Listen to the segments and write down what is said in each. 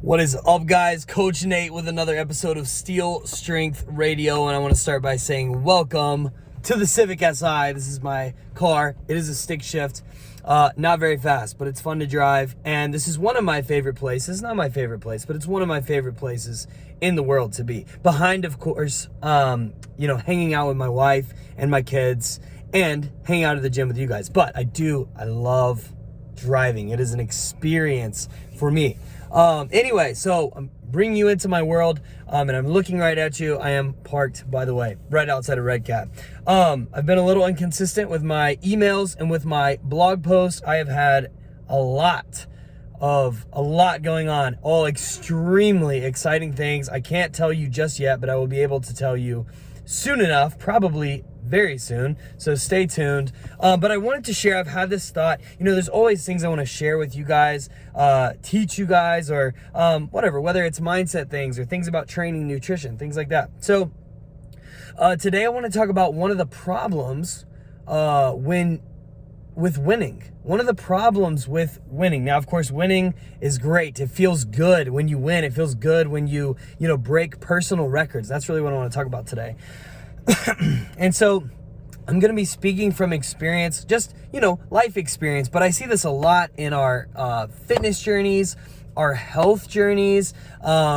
What is up, guys? Coach Nate with another episode of Steel Strength Radio, and I want to start by saying welcome to the Civic Si. This is my car. It is a stick shift. Not very fast, but it's fun to drive, and this is one of my favorite places. Not my favorite place, but it's one of my favorite places in the world to be. Behind, of course, hanging out with my wife and my kids, and hanging out at the gym with you guys. But I love driving. It is an experience for me. Anyway, so I'm bringing you into my world, and I'm looking right at you. I am parked, by the way, right outside of Red Cat. I've been a little inconsistent with my emails and with my blog posts. I have had a lot going on, all extremely exciting things. I can't tell you just yet, but I will be able to tell you soon enough, probably very soon, so stay tuned. But I wanted to share, I've had this thought, there's always things I want to share with you guys, teach you guys, or whatever, whether it's mindset things or things about training, nutrition, things like that. So today I want to talk about one of the problems with winning. One of the problems with winning. Now, of course, winning is great. It feels good when you win. It feels good when you break personal records. That's really what I want to talk about today. And so I'm going to be speaking from experience, just, life experience, but I see this a lot in our fitness journeys, our health journeys,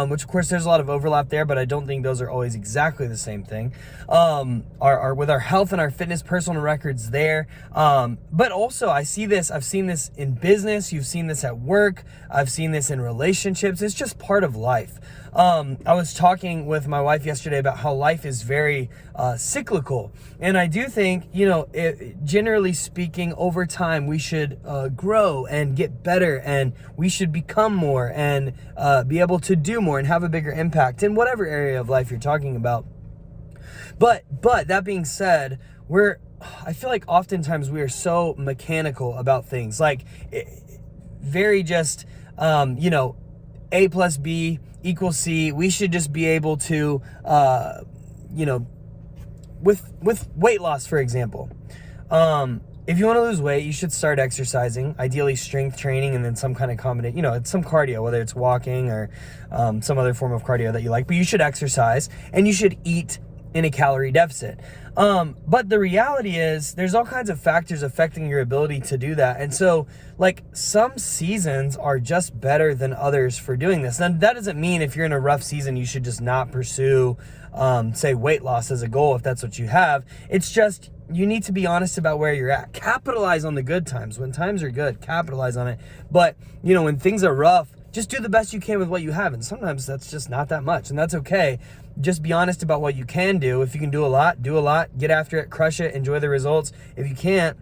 which of course there's a lot of overlap there, but I don't think those are always exactly the same thing. With our health and our fitness personal records there. But also I've seen this in business. You've seen this at work. I've seen this in relationships. It's just part of life. I was talking with my wife yesterday about how life is very cyclical. And I do think, generally speaking, over time, we should grow and get better, and we should become more and be able to do more and have a bigger impact in whatever area of life you're talking about. But that being said, I feel like oftentimes we are so mechanical about things, like very just, A plus B equals C. We should just be able to, with weight loss, for example. If you want to lose weight, you should start exercising, ideally strength training, and then some kind of combination, it's some cardio, whether it's walking or some other form of cardio that you like. But you should exercise, and you should eat in a calorie deficit. But the reality is there's all kinds of factors affecting your ability to do that. And so, some seasons are just better than others for doing this. And that doesn't mean if you're in a rough season, you should just not pursue, say, weight loss as a goal, if that's what you have. It's just, you need to be honest about where you're at. Capitalize on the good times. When times are good, capitalize on it. But, when things are rough, just do the best you can with what you have. And sometimes that's just not that much, and that's okay. Just be honest about what you can do. If you can do a lot, get after it, crush it, enjoy the results. If you can't,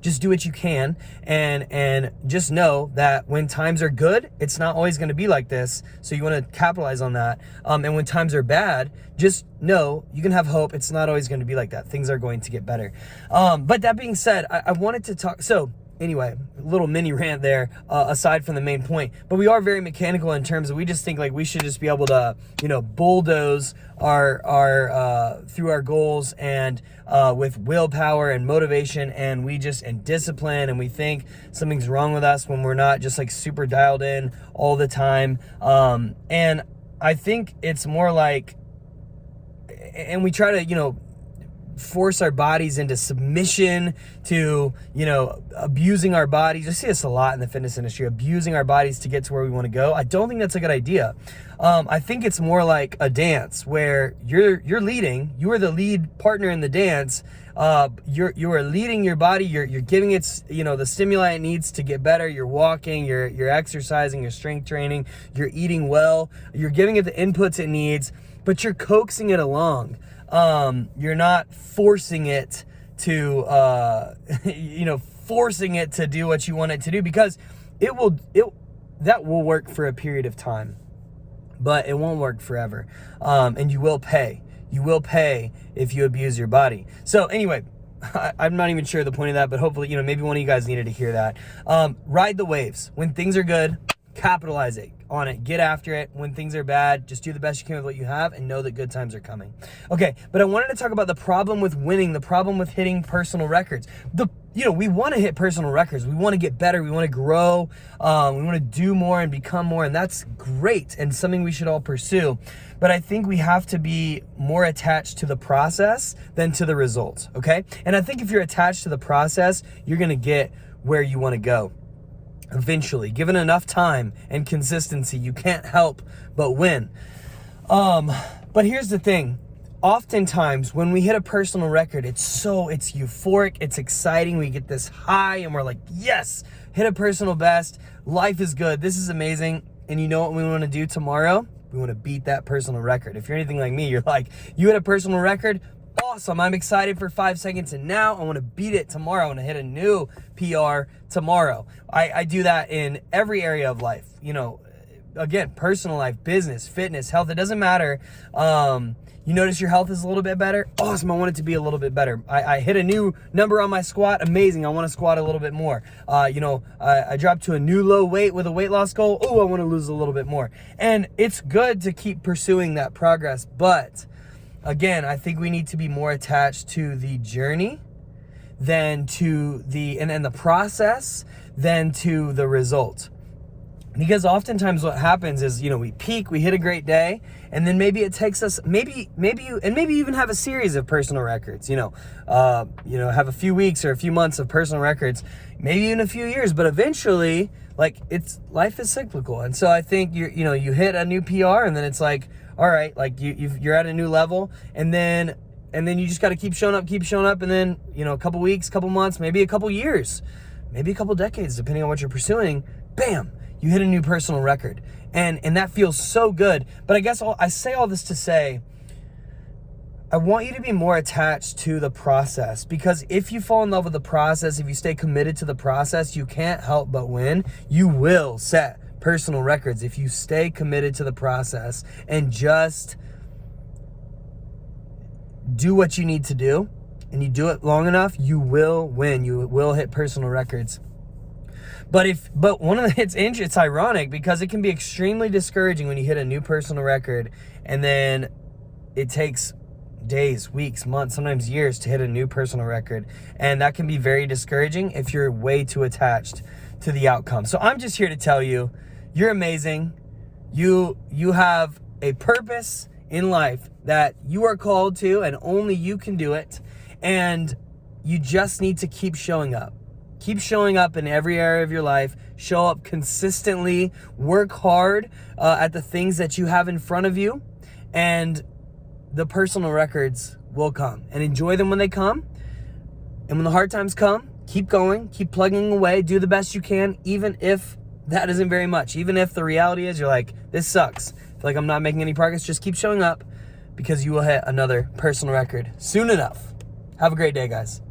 just do what you can, and just know that when times are good, it's not always going to be like this. So you want to capitalize on that. And when times are bad, just know you can have hope. It's not always going to be like that. Things are going to get better. But that being said, I wanted to talk. So anyway, a little mini rant there, aside from the main point. But we are very mechanical in terms of, we just think like we should just be able to, bulldoze our through our goals, and with willpower and motivation, and discipline, and we think something's wrong with us when we're not just like super dialed in all the time. And I think it's more like, and we try to, force our bodies into submission to, abusing our bodies. I see this a lot in the fitness industry, abusing our bodies to get to where we want to go. I don't think that's a good idea. I think it's more like a dance where you're leading, you are the lead partner in the dance. You are leading your body, you're giving it, the stimuli it needs to get better. You're walking, you're exercising, you're strength training, you're eating well, you're giving it the inputs it needs, but you're coaxing it along. You're not forcing it to, forcing it to do what you want it to do, because that will work for a period of time, but it won't work forever. And you will pay if you abuse your body. So anyway, I'm not even sure the point of that, but hopefully, maybe one of you guys needed to hear that. Ride the waves. When things are good, capitalize on it. Get after it. When things are bad, just do the best you can with what you have and know that good times are coming. Okay, but I wanted to talk about the problem with winning, the problem with hitting personal records. We want to hit personal records. We want to get better. We want to grow. We want to do more and become more, and that's great and something we should all pursue. But I think we have to be more attached to the process than to the results, okay? And I think if you're attached to the process, you're going to get where you want to go. Eventually, given enough time and consistency, you can't help but win. But here's the thing. Oftentimes when we hit a personal record, it's euphoric, it's exciting. We get this high and we're like, yes, hit a personal best. Life is good. This is amazing. And you know what we want to do tomorrow? We want to beat that personal record. If you're anything like me, you're like, you hit a personal record? Awesome. I'm excited for 5 seconds, and now I want to beat it tomorrow. I want to hit a new PR tomorrow. I do that in every area of life. Again, personal life, business, fitness, health. It doesn't matter. You notice your health is a little bit better? Awesome. I want it to be a little bit better. I hit a new number on my squat. Amazing. I want to squat a little bit more. I dropped to a new low weight with a weight loss goal. Oh, I want to lose a little bit more. And it's good to keep pursuing that progress. But again, I think we need to be more attached to the journey than to the process than to the result. Because oftentimes what happens is, we peak, we hit a great day, and then maybe it takes us, maybe you even have a series of personal records, have a few weeks or a few months of personal records, maybe even a few years, but eventually, life is cyclical. And so I think you hit a new PR, and then it's like, all right, you're at a new level, and then you just got to keep showing up, and then, a couple weeks, couple months, maybe a couple years, maybe a couple decades, depending on what you're pursuing, bam, you hit a new personal record. And that feels so good. But I guess I say all this to say, I want you to be more attached to the process, because if you fall in love with the process, if you stay committed to the process, you can't help but win. You will set personal records if you stay committed to the process and just do what you need to do, and you do it long enough, you will win. You will hit personal records. But it's ironic because it can be extremely discouraging when you hit a new personal record and then it takes days, weeks, months, sometimes years to hit a new personal record. And that can be very discouraging if you're way too attached to the outcome. So I'm just here to tell you, you're amazing. You have a purpose in life that you are called to, and only you can do it. And you just need to keep showing up. Keep showing up in every area of your life. Show up consistently. Work hard at the things that you have in front of you. And the personal records will come. And enjoy them when they come. And when the hard times come, keep going. Keep plugging away. Do the best you can, even if that isn't very much. Even if the reality is you're like, this sucks. I feel like I'm not making any progress. Just keep showing up, because you will hit another personal record soon enough. Have a great day, guys.